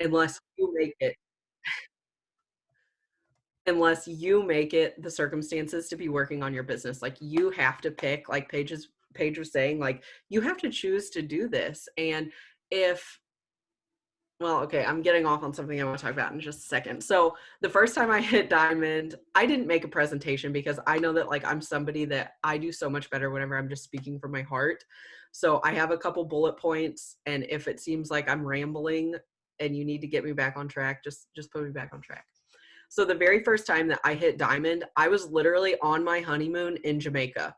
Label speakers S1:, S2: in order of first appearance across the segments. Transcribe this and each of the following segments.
S1: unless you make it unless you make it the circumstances to be working on your business. Like you have to pick, like Paige was saying, like you have to choose to do this. And if well, okay, I'm getting off on something I want to talk about in just a second. So the first time I hit diamond, I didn't make a presentation because I know that like I'm somebody that I do so much better whenever I'm just speaking from my heart. So I have a couple bullet points, and if it seems like I'm rambling and you need to get me back on track, just put me back on track. So the very first time that I hit diamond, I was literally on my honeymoon in Jamaica.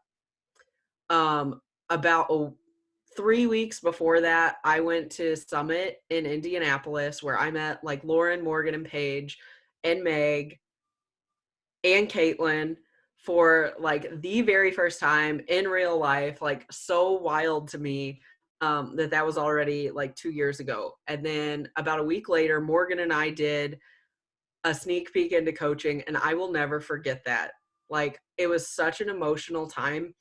S1: Um, about 3 weeks before that, I went to Summit in Indianapolis where I met like Lauren, Morgan, and Paige, and Meg, and Caitlin for like the very first time in real life. Like so wild to me that was already like 2 years ago. And then about a week later, Morgan and I did a sneak peek into coaching, and I will never forget that. Like it was such an emotional time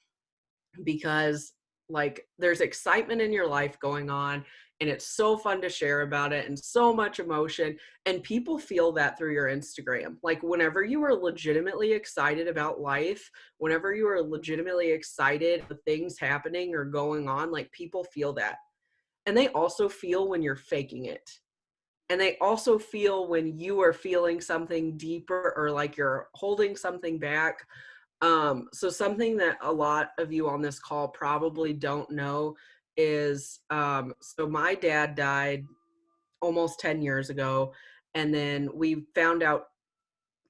S1: because like there's excitement in your life going on, and it's so fun to share about it and so much emotion, and people feel that through your Instagram. Like whenever you are legitimately excited about life, whenever you are legitimately excited with things happening or going on, like people feel that. And they also feel when you're faking it, and they also feel when you are feeling something deeper or like you're holding something back. So something that a lot of you on this call probably don't know is, so my dad died almost 10 years ago. And then we found out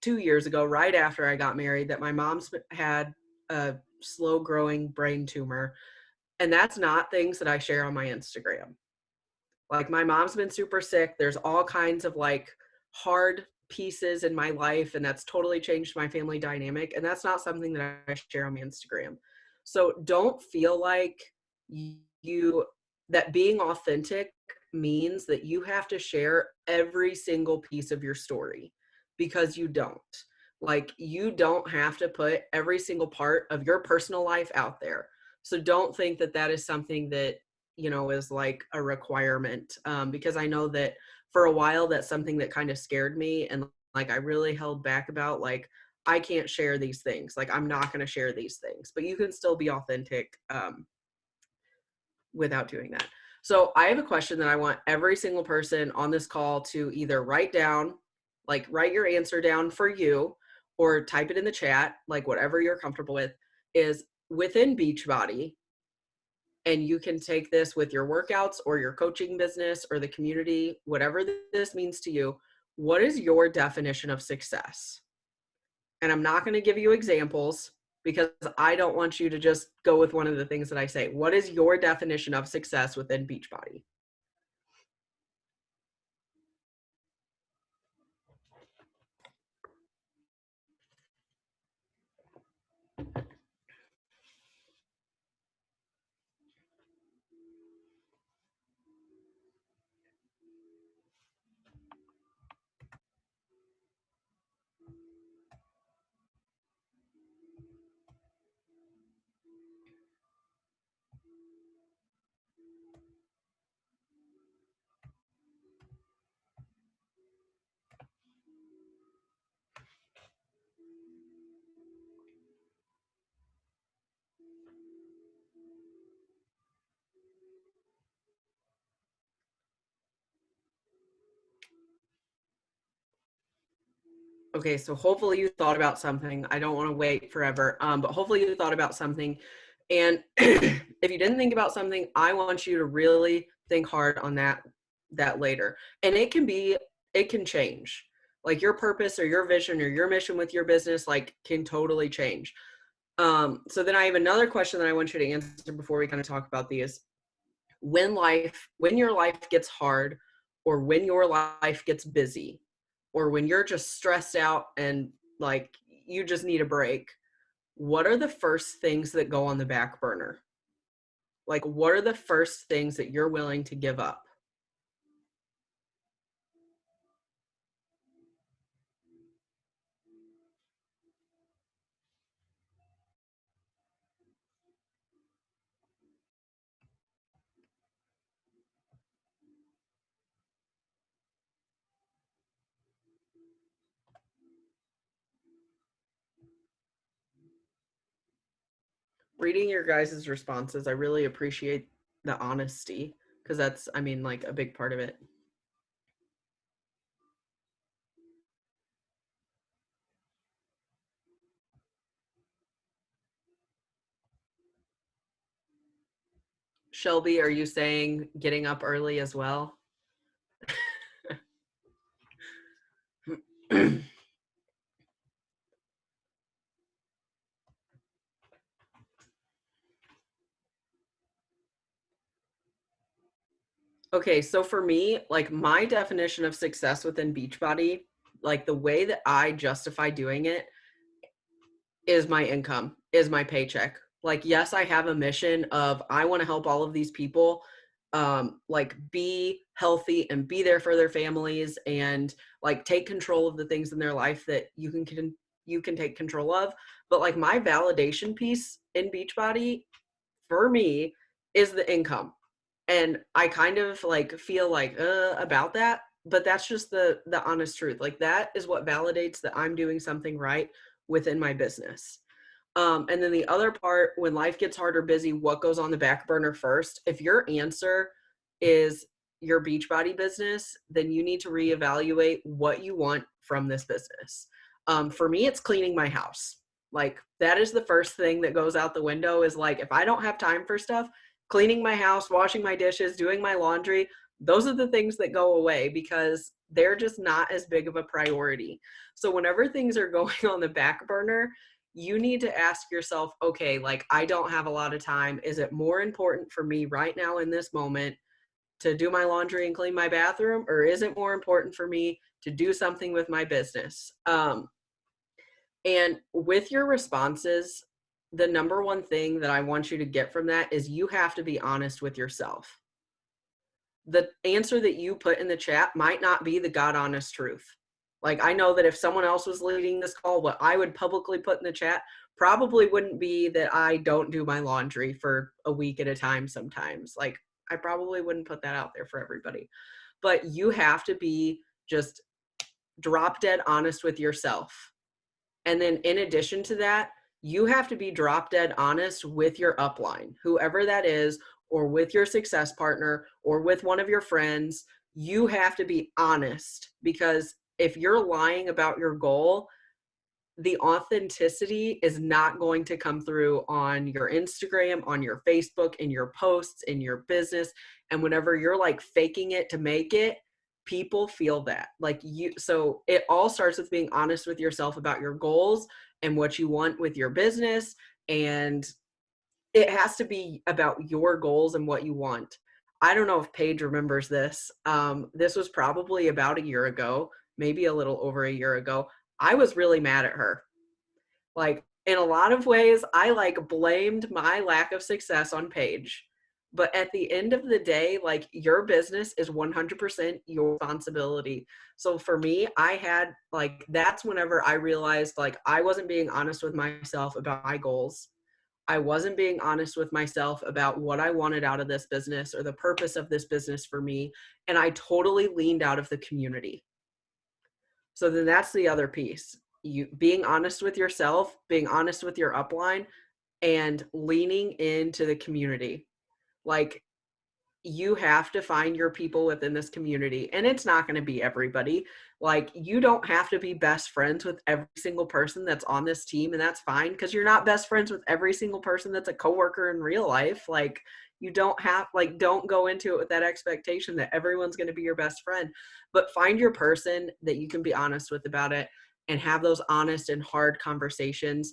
S1: 2 years ago, right after I got married, that my mom's had a slow growing brain tumor. And that's not things that I share on my Instagram. Like my mom's been super sick. There's all kinds of like hard pieces in my life, and that's totally changed my family dynamic. And that's not something that I share on my Instagram. So don't feel like you that being authentic means that you have to share every single piece of your story, because you don't. Like you don't have to put every single part of your personal life out there. So don't think that that is something that is like a requirement, because I know that for a while that's something that kind of scared me, and like I really held back about like I can't share these things, like I'm not going to share these things, but you can still be authentic without doing that. So I have a question that I want every single person on this call to either write down, like write your answer down for you, or type it in the chat, like whatever you're comfortable with, is within Beachbody, and you can take this with your workouts or your coaching business or the community, whatever this means to you. What is your definition of success? And I'm not going to give you examples because I don't want you to just go with one of the things that I say. What is your definition of success within Beachbody? Okay, so hopefully you thought about something. I don't want to wait forever, but hopefully you thought about something. And if you didn't think about something, I want you to really think hard on that later. And it can change. Like your purpose or your vision or your mission with your business, like can totally change. So then I have another question that I want you to answer before we kind of talk about these. When your life gets hard, or when your life gets busy, or when you're just stressed out and like you just need a break, what are the first things that go on the back burner? Like what are the first things that you're willing to give up? Reading your guys' responses, I really appreciate the honesty because that's, I mean, like a big part of it. Shelby, are you saying getting up early as well? Okay, so for me, like my definition of success within Beachbody, like the way that I justify doing it is my income, is my paycheck. Like, yes, I have a mission of I want to help all of these people like be healthy and be there for their families and like take control of the things in their life that you can take control of. But like my validation piece in Beachbody for me is the income. And I kind of like feel like about that, but that's just the honest truth. Like that is what validates that I'm doing something right within my business. And then the other part, when life gets hard or busy, what goes on the back burner first? If your answer is your Beachbody business, then you need to reevaluate what you want from this business. For me, it's cleaning my house. Like that is the first thing that goes out the window is like, if I don't have time for stuff, cleaning my house, washing my dishes, doing my laundry, those are the things that go away because they're just not as big of a priority. So whenever things are going on the back burner, you need to ask yourself, okay, like I don't have a lot of time. Is it more important for me right now in this moment to do my laundry and clean my bathroom? Or is it more important for me to do something with my business? And with your responses, the number one thing that I want you to get from that is you have to be honest with yourself. The answer that you put in the chat might not be the God honest truth. Like I know that if someone else was leading this call, what I would publicly put in the chat probably wouldn't be that I don't do my laundry for a week at a time sometimes. Like I probably wouldn't put that out there for everybody. But you have to be just drop dead honest with yourself. And then in addition to that, you have to be drop dead honest with your upline, whoever that is, or with your success partner, or with one of your friends. You have to be honest because if you're lying about your goal, the authenticity is not going to come through on your Instagram, on your Facebook, in your posts, in your business. And whenever you're like faking it to make it, people feel that. Like you, so it all starts with being honest with yourself about your goals and what you want with your business. And it has to be about your goals and what you want. I don't know if Paige remembers this. This was probably about a year ago, maybe a little over a year ago. I was really mad at her. Like in a lot of ways, I like blamed my lack of success on Paige. But at the end of the day, like your business is 100% your responsibility. So for me, I had like, that's whenever I realized like I wasn't being honest with myself about my goals. I wasn't being honest with myself about what I wanted out of this business or the purpose of this business for me. And I totally leaned out of the community. So then that's the other piece. You being honest with yourself, being honest with your upline, and leaning into the community. Like you have to find your people within this community, and it's not going to be everybody. Like you don't have to be best friends with every single person that's on this team, and that's fine because you're not best friends with every single person that's a coworker in real life. Like you don't have, like, don't go into it with that expectation that everyone's going to be your best friend, but find your person that you can be honest with about it and have those honest and hard conversations.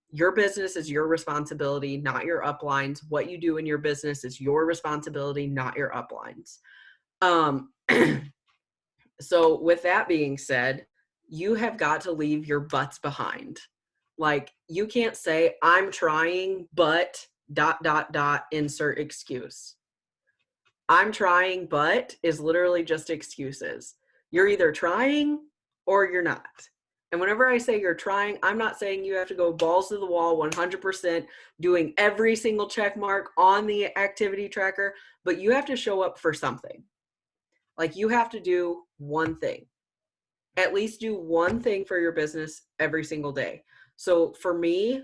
S1: Your business is your responsibility, not your uplines. What you do in your business is your responsibility, not your uplines. Um, so with that being said, you have got to leave your butts behind. Like you can't say, I'm trying, but ... insert excuse. I'm trying, but is literally just excuses. You're either trying or you're not. And whenever I say you're trying, I'm not saying you have to go balls to the wall 100% doing every single check mark on the activity tracker, but you have to show up for something. Like you have to do one thing. At least do one thing for your business every single day. So for me,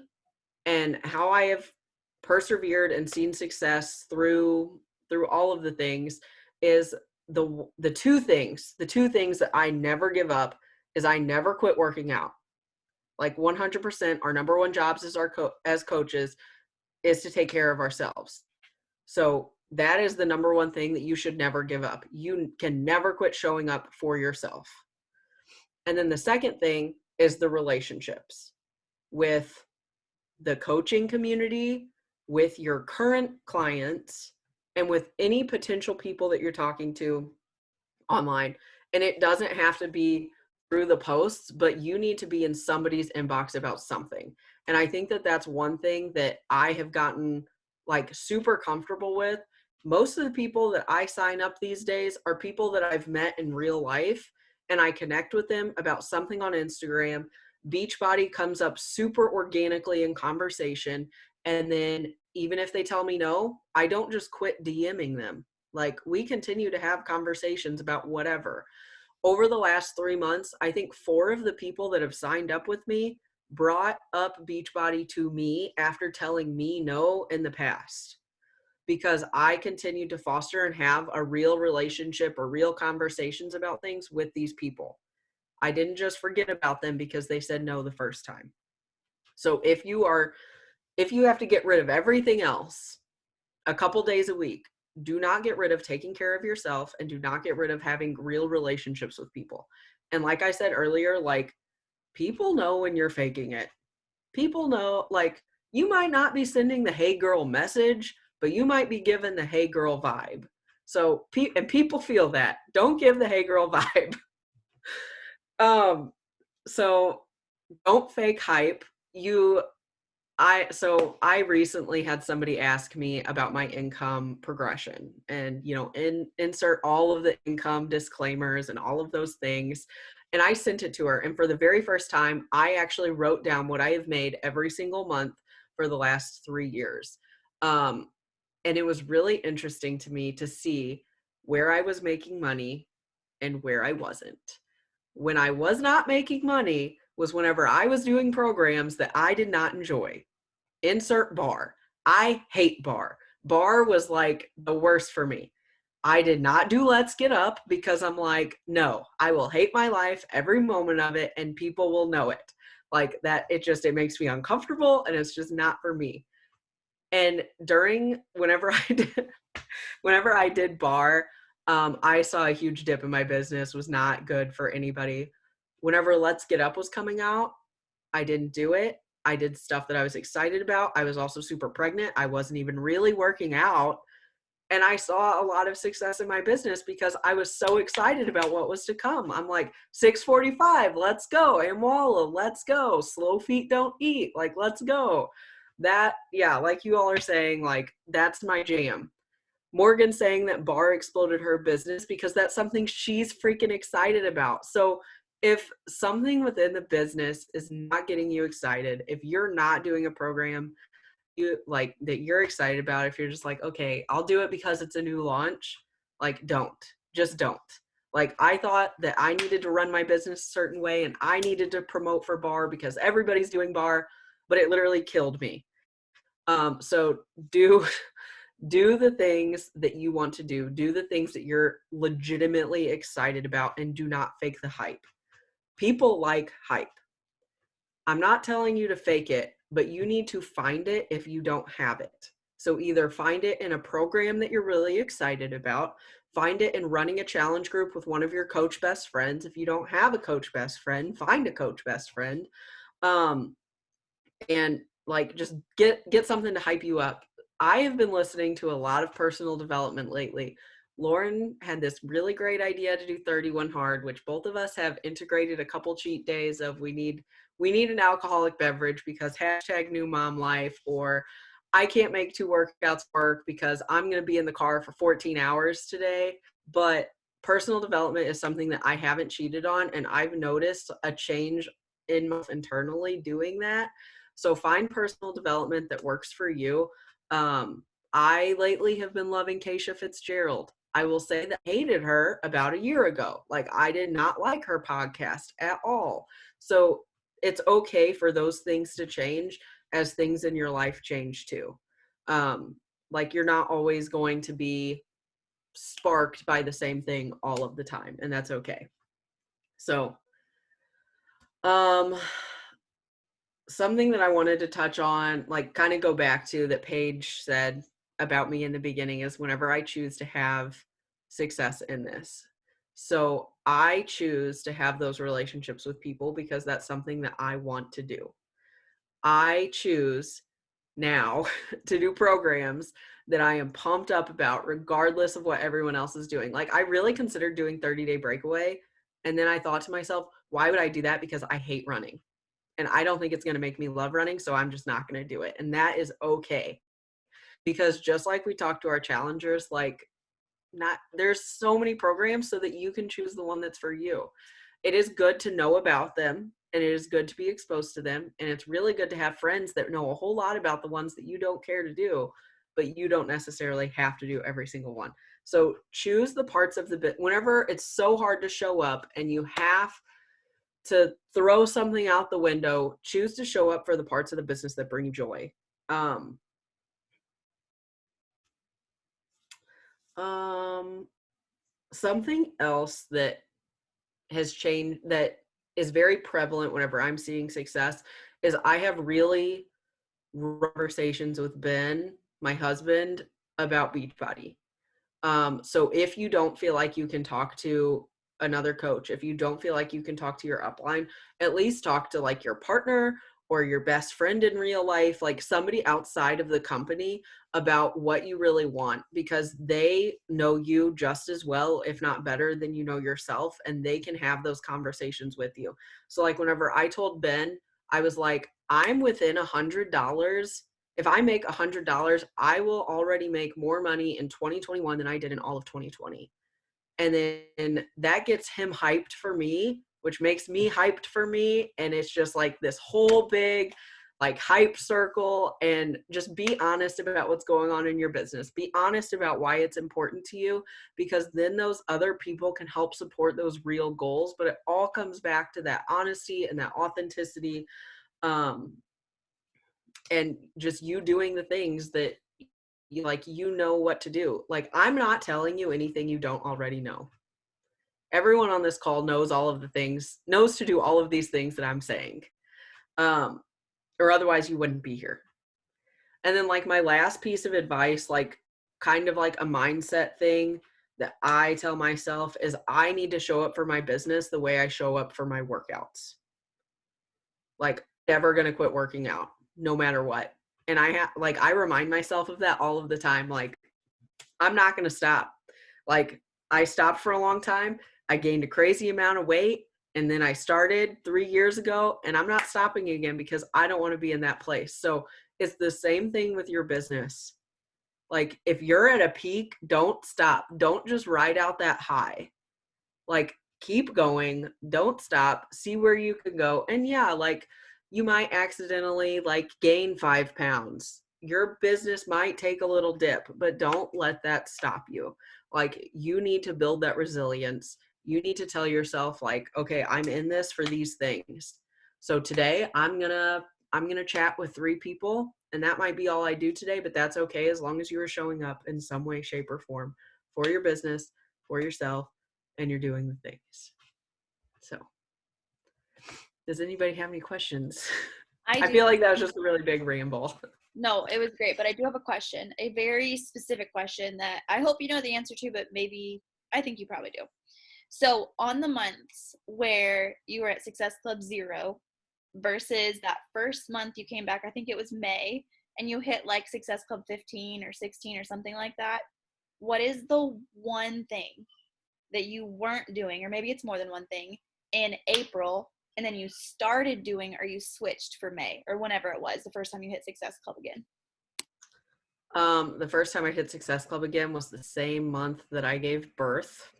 S1: and how I have persevered and seen success through all of the things, is the two things that I never give up is I never quit working out. Like 100%, our number one jobs as as coaches is to take care of ourselves. So that is the number one thing that you should never give up. You can never quit showing up for yourself. And then the second thing is the relationships with the coaching community, with your current clients, and with any potential people that you're talking to online. And it doesn't have to be through the posts, but you need to be in somebody's inbox about something. And I think that that's one thing that I have gotten like super comfortable with. Most of the people that I sign up these days are people that I've met in real life, and I connect with them about something on Instagram. Beachbody comes up super organically in conversation. And then even if they tell me no, I don't just quit DMing them. Like, we continue to have conversations about whatever. Over the last 3 months, I think 4 of the people that have signed up with me brought up Beachbody to me after telling me no in the past, because I continued to foster and have a real relationship or real conversations about things with these people. I didn't just forget about them because they said no the first time. So if you have to get rid of everything else a couple days a week, do not get rid of taking care of yourself, and do not get rid of having real relationships with people. And like I said earlier, like, people know when you're faking it. People know, like, you might not be sending the hey girl message, but you might be giving the hey girl vibe. So and people feel that. Don't give the hey girl vibe. So don't fake hype. I recently had somebody ask me about my income progression, and insert all of the income disclaimers and all of those things. And I sent it to her, and for the very first time, I actually wrote down what I have made every single month for the last 3 years. And it was really interesting to me to see where I was making money and where I wasn't. When I was not making money was whenever I was doing programs that I did not enjoy. Insert bar. I hate bar. Bar was like the worst for me. I did not do Let's Get Up because I'm like, no, I will hate my life every moment of it, and people will know it. Like that, it makes me uncomfortable, and it's just not for me. And whenever I did bar, I saw a huge dip in my business. Was not good for anybody. Whenever Let's Get Up was coming out, I didn't do it. I did stuff that I was excited about. I was also super pregnant. I wasn't even really working out. And I saw a lot of success in my business because I was so excited about what was to come. I'm like, 6:45, let's go. Amwala, let's go. Slow feet don't eat. Like, let's go. That, yeah, like you all are saying, like, that's my jam. Morgan saying that bar exploded her business because that's something she's freaking excited about. So if something within the business is not getting you excited, if you're not doing a program that you're excited about, if you're just like, okay, I'll do it because it's a new launch, like, just don't. Like, I thought that I needed to run my business a certain way, and I needed to promote for bar because everybody's doing bar, but it literally killed me. So do the things that you want to do the things that you're legitimately excited about, and do not fake the hype. People like hype. I'm not telling you to fake it, but you need to find it if you don't have it. So either find it in a program that you're really excited about, find it in running a challenge group with one of your coach best friends. If you don't have a coach best friend, find a coach best friend. And like, just get something to hype you up. I have been listening to a lot of personal development lately. Lauren had this really great idea to do 31 hard, which both of us have integrated a couple cheat days of. We need an alcoholic beverage because #new mom life, or I can't make 2 workouts work because I'm going to be in the car for 14 hours today. But personal development is something that I haven't cheated on, and I've noticed a change in myself internally doing that. So find personal development that works for you. I lately have been loving Keisha Fitzgerald. I will say that I hated her about a year ago. Like, I did not like her podcast at all. So it's okay for those things to change as things in your life change too. Um, like you're not always going to be sparked by the same thing all of the time, and that's okay. So, um, something that I wanted to touch on, like kind of go back to that Paige said about me in the beginning is whenever I choose to have success in this. So I choose to have those relationships with people because that's something that I want to do. I choose now to do programs that I am pumped up about, regardless of what everyone else is doing. Like, I really considered doing 30-day breakaway. And then I thought to myself, why would I do that? Because I hate running. And I don't think it's going to make me love running. So I'm just not going to do it. And that is okay. Because just like we talked to our challengers, like, not there's so many programs so that you can choose the one that's for you. It is good to know about them and it is good to be exposed to them, and it's really good to have friends that know a whole lot about the ones that you don't care to do, but you don't necessarily have to do every single one. So choose the parts of the bit whenever it's so hard to show up and you have to throw something out the window, choose to show up for the parts of the business that bring joy. um um Something else that has changed, that is very prevalent whenever I'm seeing success, is I have really conversations with Ben, my husband, about Beachbody. So if you don't feel like you can talk to another coach, if you don't feel like you can talk to your upline, at least talk to like your partner or your best friend in real life, like somebody outside of the company, about what you really want, because they know you just as well, if not better than you know yourself, and they can have those conversations with you. So like whenever I told Ben, I was like, I'm within $100. If I make $100, I will already make more money in 2021 than I did in all of 2020. And then that gets him hyped for me, which makes me hyped for me. And it's just like this whole big like hype circle. And just be honest about what's going on in your business. Be honest about why it's important to you, because then those other people can help support those real goals. But it all comes back to that honesty and that authenticity. Um, and just you doing the things that you like, you know what to do. Like, I'm not telling you anything you don't already know. Everyone on this call knows all of the things, knows to do all of these things that I'm saying. Um, or otherwise you wouldn't be here. And then like my last piece of advice, like kind of like a mindset thing that I tell myself, is I need to show up for my business the way I show up for my workouts. Like, never going to quit working out no matter what. And I remind myself of that all of the time. Like, I'm not going to stop. Like, I stopped for a long time. I gained a crazy amount of weight. And then I started 3 years ago, and I'm not stopping again because I don't want to be in that place. So it's the same thing with your business. Like, if you're at a peak, don't stop. Don't just ride out that high. Like, keep going, don't stop, see where you can go. And yeah, like, you might accidentally like gain 5 pounds. Your business might take a little dip, but don't let that stop you. Like, you need to build that resilience. You need to tell yourself like, okay, I'm in this for these things. So today I'm gonna chat with 3 people, and that might be all I do today, but that's okay, as long as you are showing up in some way, shape, or form for your business, for yourself, and you're doing the things. So, does anybody have any questions?
S2: I
S1: I
S2: do.
S1: feel like that was just a really big ramble.
S2: No, it was great, but I do have a question, a very specific question that I hope you know the answer to, but maybe I think you probably do. So, on the months where you were at Success Club 0 versus that first month you came back, I think it was May, and you hit like Success Club 15 or 16 or something like that, what is the one thing that you weren't doing, or maybe it's more than one thing, in April, and then you started doing, or you switched for May, or whenever it was, the first time you hit Success Club again?
S1: The first time I hit Success Club again was the same month that I gave birth.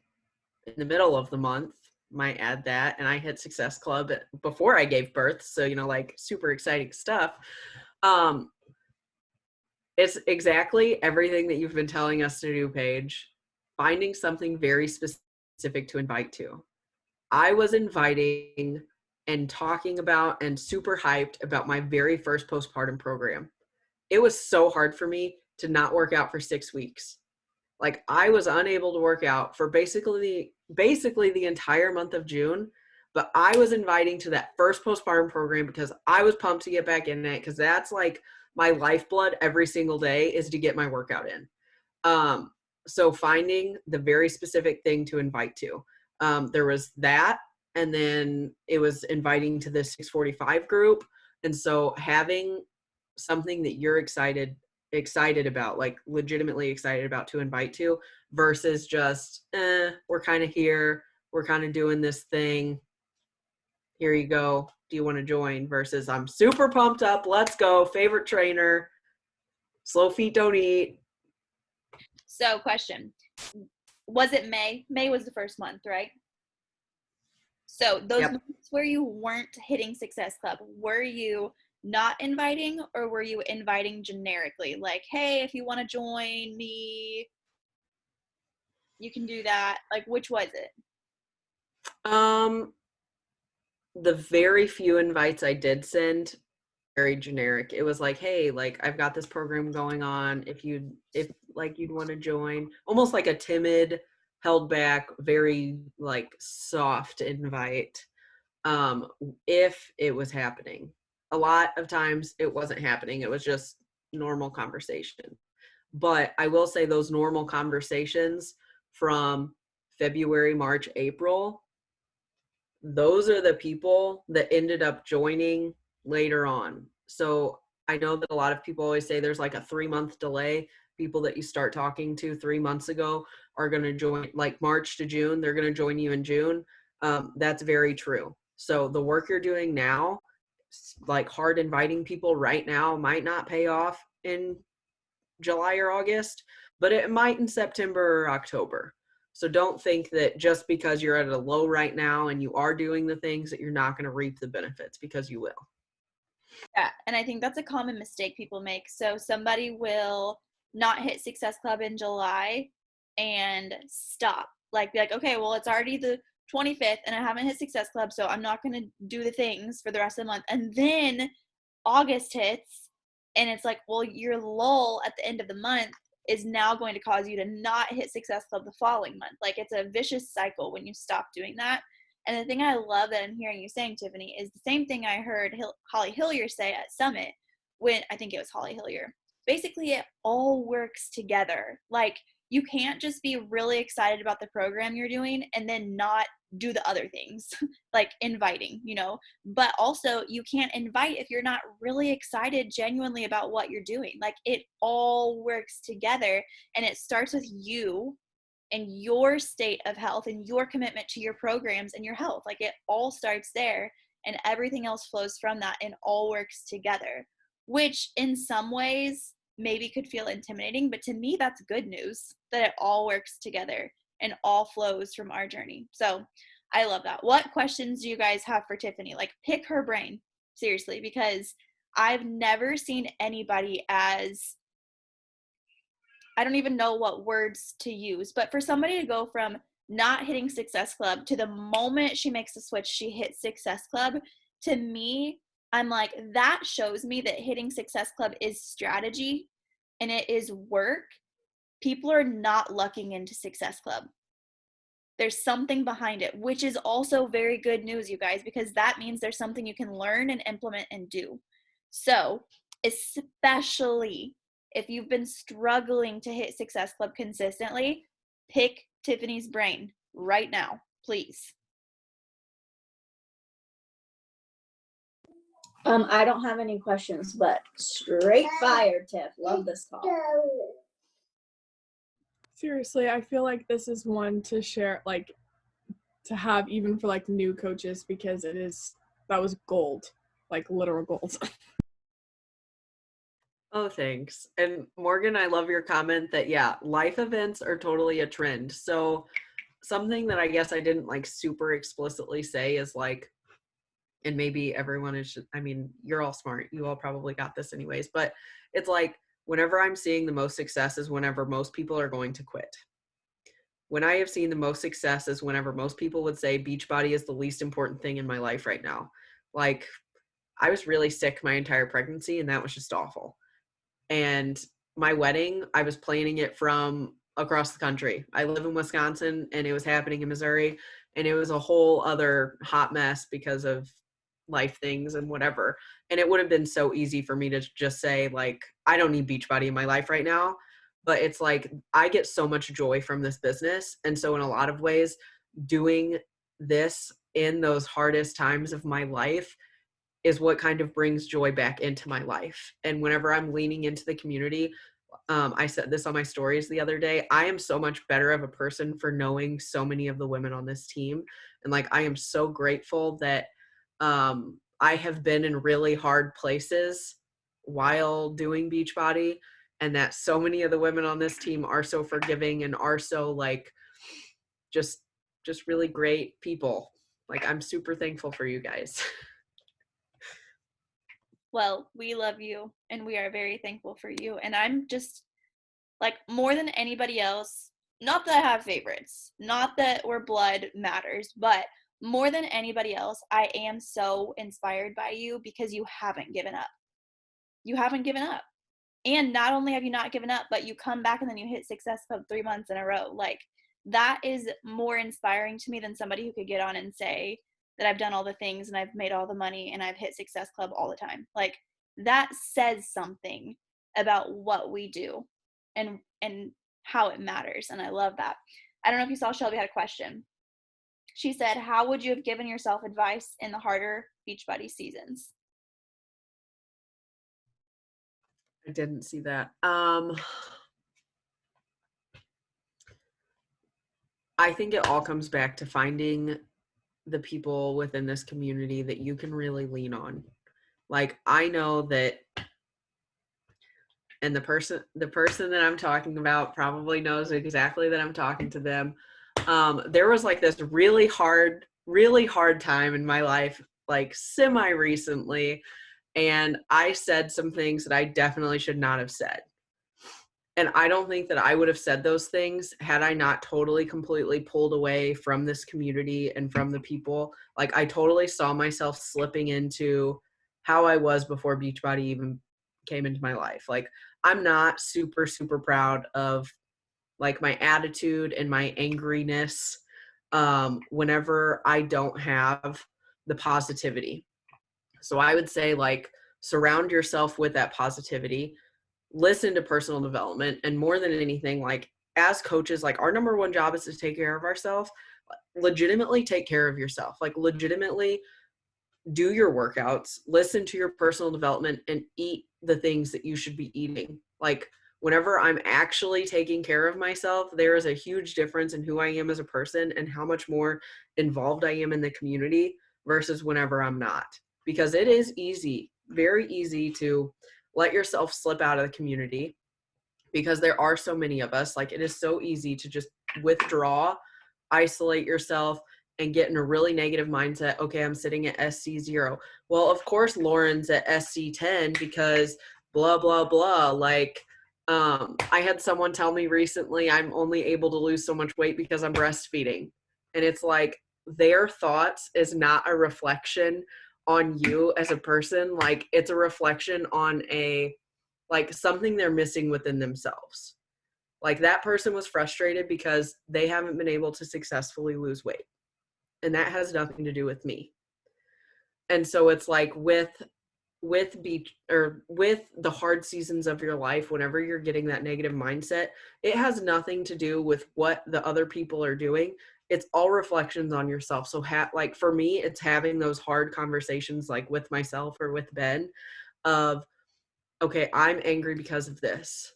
S1: In the middle of the month, might add that, and I hit Success Club before I gave birth. So, like, super exciting stuff. It's exactly everything that you've been telling us to do, Paige. Finding something very specific to invite to. I was inviting and talking about and super hyped about my very first postpartum program. It was so hard for me to not work out for 6 weeks. Like I was unable to work out for basically the entire month of June, but I was inviting to that first postpartum program because I was pumped to get back in it, because that's like my lifeblood every single day is to get my workout in. Um, so finding the very specific thing to invite to. There was that, and then it was inviting to this 645 group. And so having something that you're excited about, like legitimately excited about to invite to, versus just, we're kind of here, we're kind of doing this thing. Here you go. Do you want to join? Versus I'm super pumped up. Let's go. Favorite trainer. Slow feet don't eat.
S2: So question, was it May? May was the first month, right? So those
S1: Yep.
S2: months where you weren't hitting Success Club, were you not inviting, or were you inviting generically? Like, hey, if you want to join me, you can do that. Like, which was it?
S1: Um, the very few invites I did send, very generic. It was like, hey, like I've got this program going on. If like you'd want to join, almost like a timid, held back, very like soft invite. If it was happening. A lot of times it wasn't happening. It was just normal conversation. But I will say those normal conversations from February, March, April, those are the people that ended up joining later on. So I know that a lot of people always say there's like a 3-month delay. People that you start talking to 3 months ago are going to join, like March to June, they're going to join you in June. That's very true. So the work you're doing now, like hard inviting people right now, might not pay off in July or August, but it might in September or October. So don't think that just because you're at a low right now and you are doing the things that you're not going to reap the benefits, because you will.
S2: Yeah, and I think that's a common mistake people make. So somebody will not hit Success Club in July and stop. Like, be like, okay, well, it's already the 25th and I haven't hit Success Club, so I'm not going to do the things for the rest of the month. And then August hits, and it's like, well, your lull at the end of the month is now going to cause you to not hit Success Club the following month. Like, it's a vicious cycle when you stop doing that. And the thing I love that I'm hearing you saying, Tiffany, is the same thing I heard Holly Hillier say at Summit, when I think it was Holly Hillier. Basically, it all works together. Like, you can't just be really excited about the program you're doing and then not do the other things, like inviting, but also you can't invite if you're not really excited genuinely about what you're doing. Like, it all works together, and it starts with you and your state of health and your commitment to your programs and your health. Like, it all starts there, and everything else flows from that and all works together, which in some ways maybe could feel intimidating, but to me that's good news, that it all works together and all flows from our journey. So I love that. What questions do you guys have for Tiffany? Like, pick her brain, seriously, because I've never seen anybody as, I don't even know what words to use, but for somebody to go from not hitting Success Club to the moment she makes the switch, she hits Success Club, to me, I'm like, that shows me that hitting Success Club is strategy and it is work. People are not lucking into Success Club. There's something behind it, which is also very good news, you guys, because that means there's something you can learn and implement and do. So, especially if you've been struggling to hit Success Club consistently, pick Tiffany's brain right now, please.
S3: I don't have any questions, but straight fire, Tiff. Love this call.
S4: Seriously, I feel like this is one to share, like, to have even for like new coaches, because that was gold, like literal gold.
S1: Oh, thanks. And Morgan, I love your comment that, yeah, life events are totally a trend. So something that I guess I didn't like super explicitly say is like, and maybe everyone is, I mean, you're all smart. You all probably got this anyways, but it's like, whenever I'm seeing the most success is whenever most people are going to quit. when I have seen the most success is whenever most people would say Beachbody is the least important thing in my life right now. Like, I was really sick my entire pregnancy, and that was just awful. And my wedding, I was planning it from across the country. I live in Wisconsin, and it was happening in Missouri, and it was a whole other hot mess because of life things and whatever. And it would have been so easy for me to just say, like, I don't need Beachbody in my life right now. But it's like, I get so much joy from this business. And so in a lot of ways, doing this in those hardest times of my life is what kind of brings joy back into my life. And whenever I'm leaning into the community, I said this on my stories the other day, I am so much better of a person for knowing so many of the women on this team. And like, I am so grateful that I have been in really hard places while doing Beachbody, and that so many of the women on this team are so forgiving and are so like just really great people. Like, I'm super thankful for you guys.
S2: Well, we love you and we are very thankful for you. And I'm just like, more than anybody else, not that I have favorites, not that we're blood matters, but more than anybody else, I am so inspired by you because you haven't given up. You haven't given up. And not only have you not given up, but you come back and then you hit Success Club 3 months in a row. Like, that is more inspiring to me than somebody who could get on and say that I've done all the things and I've made all the money and I've hit Success Club all the time. Like, that says something about what we do and how it matters. And I love that. I don't know if you saw Shelby had a question. She said, how would you have given yourself advice in the harder Beachbody seasons?
S1: I didn't see that. I think it all comes back to finding the people within this community that you can really lean on. Like, I know that, and the person that I'm talking about probably knows exactly that I'm talking to them. There was like this really hard time in my life, like semi recently, and I said some things that I definitely should not have said. And I don't think that I would have said those things had I not totally, completely pulled away from this community and from the people. Like, I totally saw myself slipping into how I was before Beachbody even came into my life. Like, I'm not super, super proud of like my attitude and my angriness whenever I don't have the positivity. So I would say, like, surround yourself with that positivity, listen to personal development, and more than anything, like, as coaches, like, our number one job is to take care of ourselves. Legitimately take care of yourself. Like, legitimately do your workouts, listen to your personal development, and eat the things that you should be eating. Like, whenever I'm actually taking care of myself, there is a huge difference in who I am as a person and how much more involved I am in the community versus whenever I'm not. Because it is easy, very easy to let yourself slip out of the community because there are so many of us. Like, it is so easy to just withdraw, isolate yourself, and get in a really negative mindset. Okay, I'm sitting at SC0. Well, of course Lauren's at SC10 because blah, blah, blah. Like, I had someone tell me recently I'm only able to lose so much weight because I'm breastfeeding. And it's like, their thoughts is not a reflection on you as a person. Like, it's a reflection on like something they're missing within themselves. Like, that person was frustrated because they haven't been able to successfully lose weight. And that has nothing to do with me. And so it's like with the hard seasons of your life, whenever you're getting that negative mindset, it has nothing to do with what the other people are doing. It's all reflections on yourself. So like, for me, it's having those hard conversations, like with myself or with Ben, of, okay, I'm angry because of this.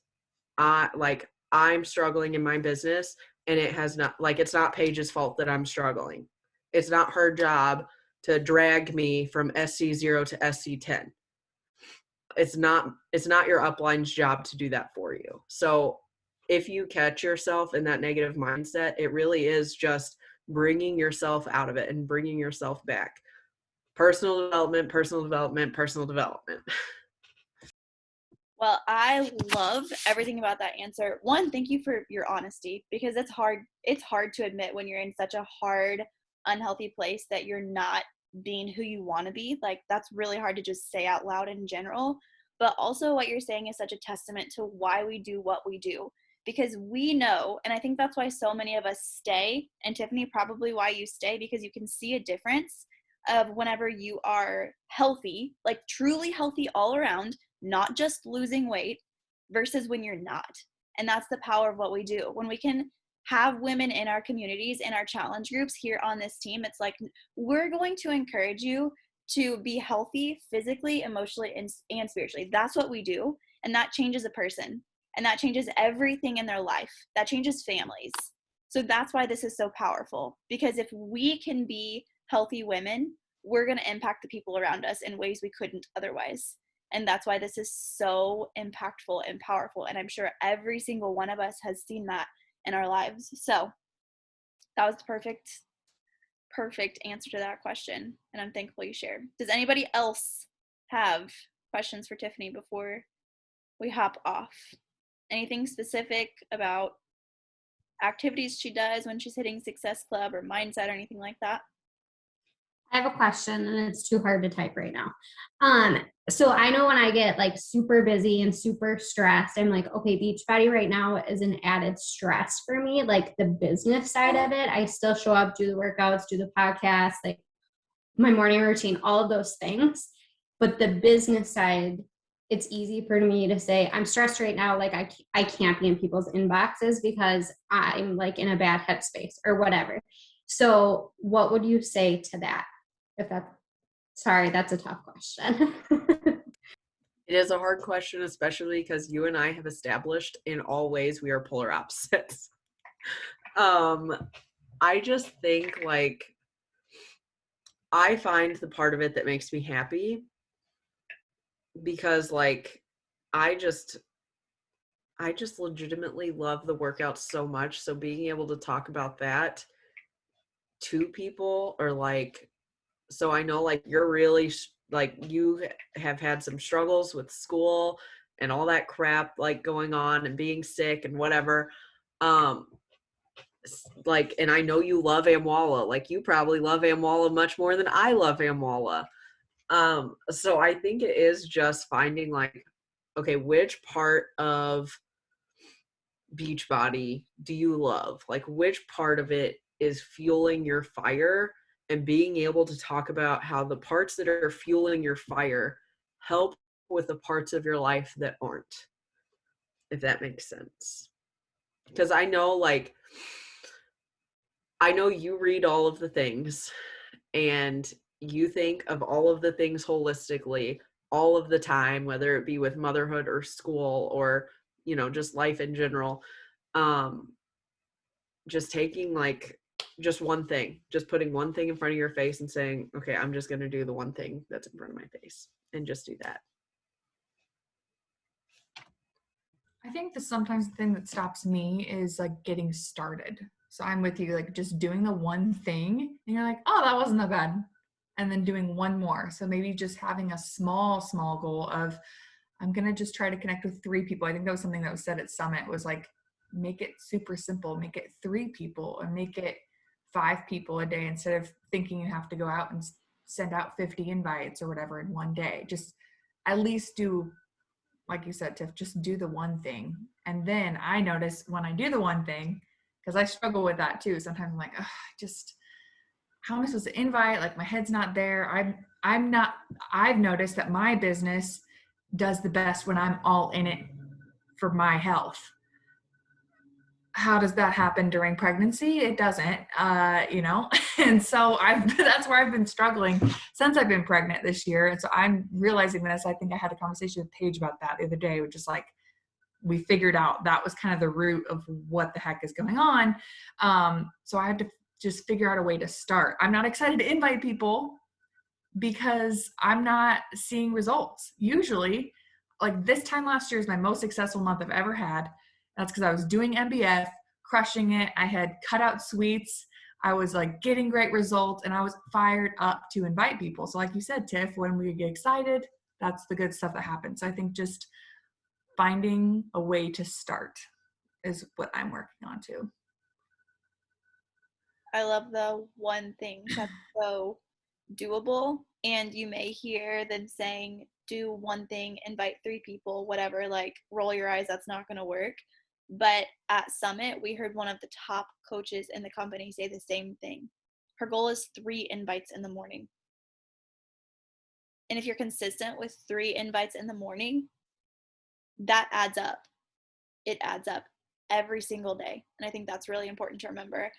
S1: I'm struggling in my business, and it has not, like, it's not Paige's fault that I'm struggling. It's not her job to drag me from SC0 to SC10. It's not your upline's job to do that for you. So if you catch yourself in that negative mindset, it really is just bringing yourself out of it and bringing yourself back. Personal development, personal development, personal development.
S2: Well, I love everything about that answer. One, thank you for your honesty, because it's hard. It's hard to admit when you're in such a hard, unhealthy place that you're not being who you want to be. Like, that's really hard to just say out loud in general. But also, what you're saying is such a testament to why we do what we do. Because we know, and I think that's why so many of us stay, and Tiffany, probably why you stay, because you can see a difference of whenever you are healthy, like truly healthy all around, not just losing weight, versus when you're not. And that's the power of what we do. When we can have women in our communities, in our challenge groups here on this team, it's like, we're going to encourage you to be healthy physically, emotionally, and spiritually. That's what we do. And that changes a person. And that changes everything in their life. That changes families. So that's why this is so powerful. Because if we can be healthy women, we're going to impact the people around us in ways we couldn't otherwise. And that's why this is so impactful and powerful. And I'm sure every single one of us has seen that in our lives. So that was the perfect answer to that question. And I'm thankful you shared. Does anybody else have questions for Tiffany before we hop off? Anything specific about activities she does when she's hitting Success Club, or mindset, or anything like that?
S5: I have a question and it's too hard to type right now. So I know when I get like super busy and super stressed, I'm like, okay, Beachbody right now is an added stress for me. Like the business side of it, I still show up, do the workouts, do the podcast, like my morning routine, all of those things. But the business side, it's easy for me to say, I'm stressed right now. Like I can't be in people's inboxes because I'm like in a bad headspace or whatever. So what would you say to that? If that's, sorry, that's a tough question.
S1: It is a hard question, especially because you and I have established in all ways we are polar opposites. I just think like I find the part of it that makes me happy because like I just legitimately love the workouts so much. So being able to talk about that to people, or like, so I know like you're really like you have had some struggles with school and all that crap like going on and being sick and whatever. Like, and I know you love Amwala. Like you probably love Amwala much more than I love Amwala. So I think it is just finding like, okay, which part of Beachbody do you love? Like which part of it is fueling your fire, and being able to talk about how the parts that are fueling your fire help with the parts of your life that aren't, if that makes sense. Because I know like, I know you read all of the things and you think of all of the things holistically all of the time, whether it be with motherhood or school or, you know, just life in general. Just taking like just one thing, just putting one thing in front of your face and saying, okay, I'm just going to do the one thing that's in front of my face and just do that.
S6: I think sometimes the thing that stops me is like getting started. So I'm with you, like just doing the one thing and you're like, oh, that wasn't that bad. And then doing one more. So maybe just having a small goal of, I'm going to just try to connect with 3 people. I think that was something that was said at Summit, was like, make it super simple, make it 3 people and make it 5 people a day, instead of thinking you have to go out and send out 50 invites or whatever in one day. Just at least do, like you said, Tiff, just do the one thing. And then I notice when I do the one thing, because I struggle with that too. Sometimes I'm like, just how am I supposed to invite? Like my head's not there. I've noticed that my business does the best when I'm all in it for my health. How does that happen during pregnancy? It doesn't, and so that's where I've been struggling since I've been pregnant this year. And so I'm realizing this. I think I had a conversation with Paige about that the other day, which is like, we figured out that was kind of the root of what the heck is going on. So I had to just figure out a way to start. I'm not excited to invite people because I'm not seeing results. Usually, like this time last year is my most successful month I've ever had. That's because I was doing MBF, crushing it. I had cut out sweets. I was like getting great results, and I was fired up to invite people. So like you said, Tiff, when we get excited, that's the good stuff that happens. So I think just finding a way to start is what I'm working on too.
S2: I love the one thing. That's so doable. And you may hear them saying, do one thing, invite 3 people, whatever, like roll your eyes, that's not going to work. But at Summit, we heard one of the top coaches in the company say the same thing. Her goal is 3 invites in the morning. And if you're consistent with 3 invites in the morning, that adds up. It adds up every single day. And I think that's really important to remember.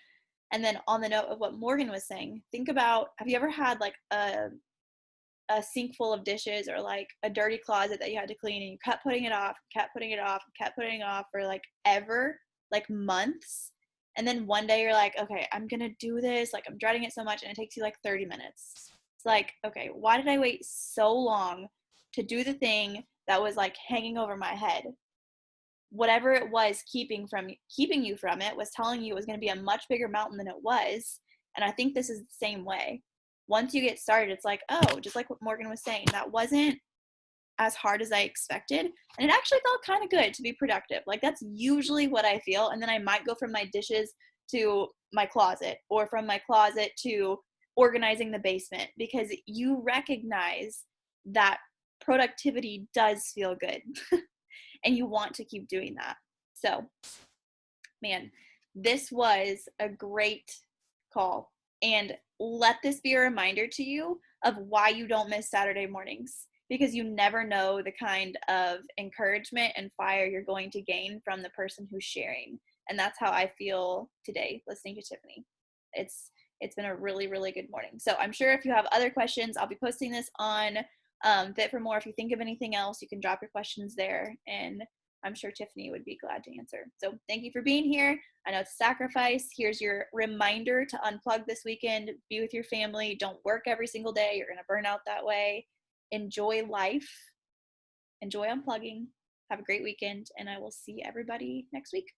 S2: And then on the note of what Morgan was saying, think about, have you ever had like a sink full of dishes or like a dirty closet that you had to clean and you kept putting it off, kept putting it off, kept putting it off for like ever, like months. And then one day you're like, okay, I'm going to do this. Like I'm dreading it so much. And it takes you like 30 minutes. It's like, okay, why did I wait so long to do the thing that was like hanging over my head? Whatever it was keeping you from it was telling you it was going to be a much bigger mountain than it was. And I think this is the same way. Once you get started, it's like, oh, just like what Morgan was saying, that wasn't as hard as I expected. And it actually felt kind of good to be productive. Like that's usually what I feel. And then I might go from my dishes to my closet or from my closet to organizing the basement, because you recognize that productivity does feel good and you want to keep doing that. So, man, this was a great call. And let this be a reminder to you of why you don't miss Saturday mornings, because you never know the kind of encouragement and fire you're going to gain from the person who's sharing. And that's how I feel today listening to Tiffany. It's been a really, really good morning. So I'm sure if you have other questions, I'll be posting this on Fit for More. If you think of anything else, you can drop your questions there, and I'm sure Tiffany would be glad to answer. So thank you for being here. I know it's a sacrifice. Here's your reminder to unplug this weekend, be with your family. Don't work every single day. You're going to burn out that way. Enjoy life. Enjoy unplugging. Have a great weekend, and I will see everybody next week.